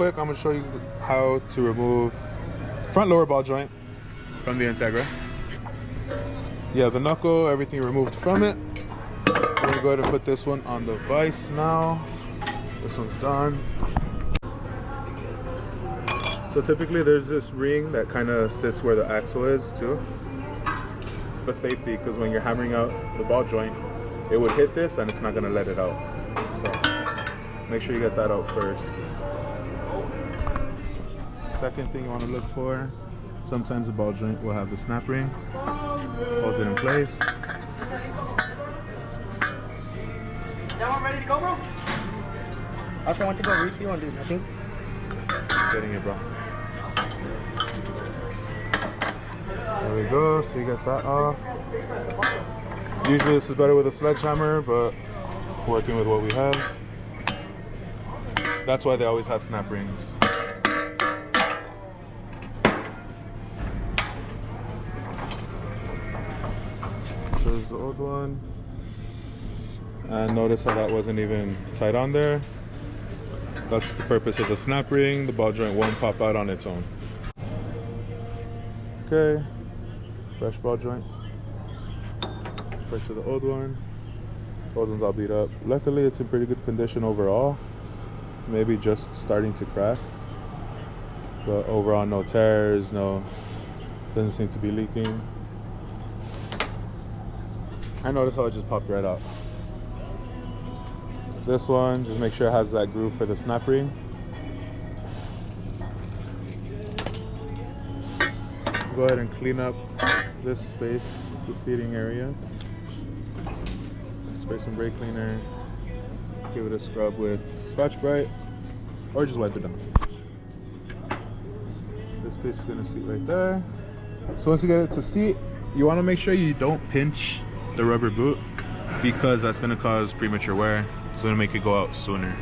Quick, I'm gonna show you how to remove front lower ball joint from the Integra. Yeah, the knuckle, everything removed from it. We're gonna go ahead and put this one on the vise now. This one's done. So typically there's this ring that kind of sits where the axle is too. For safety, because when you're hammering out the ball joint, it would hit this and it's not gonna let it out. So make sure you get that out first. Second thing you want to look for, sometimes the ball joint will have the snap ring, holds it in place. That one ready to go, bro? Also, I want to go refuel and do nothing. Getting it, bro. There we go, so you get that off. Usually this is better with a sledgehammer, but working with what we have. That's why they always have snap rings. So there's the old one. And notice how that wasn't even tight on there. That's the purpose of the snap ring. The ball joint won't pop out on its own. Okay, fresh ball joint. Back to the old one. Old one's all beat up. Luckily, it's in pretty good condition overall. Maybe just starting to crack. But overall, no tears, doesn't seem to be leaking. I noticed how it just popped right out. This one, just make sure it has that groove for the snap ring. Go ahead and clean up this space, the seating area. Spray some brake cleaner. Give it a scrub with Scotch-Brite, or just wipe it down. This piece is gonna seat right there. So once you get it to seat, you wanna make sure you don't pinch the rubber boot, because that's gonna cause premature wear. It's gonna make it go out sooner.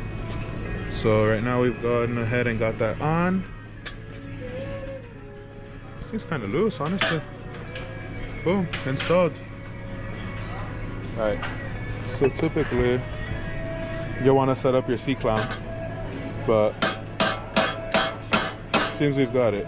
So right now we've gone ahead and got that on. This thing's kind of loose, honestly. Boom, installed. All right, so typically you'll want to set up your C-clamp, but it seems we've got it.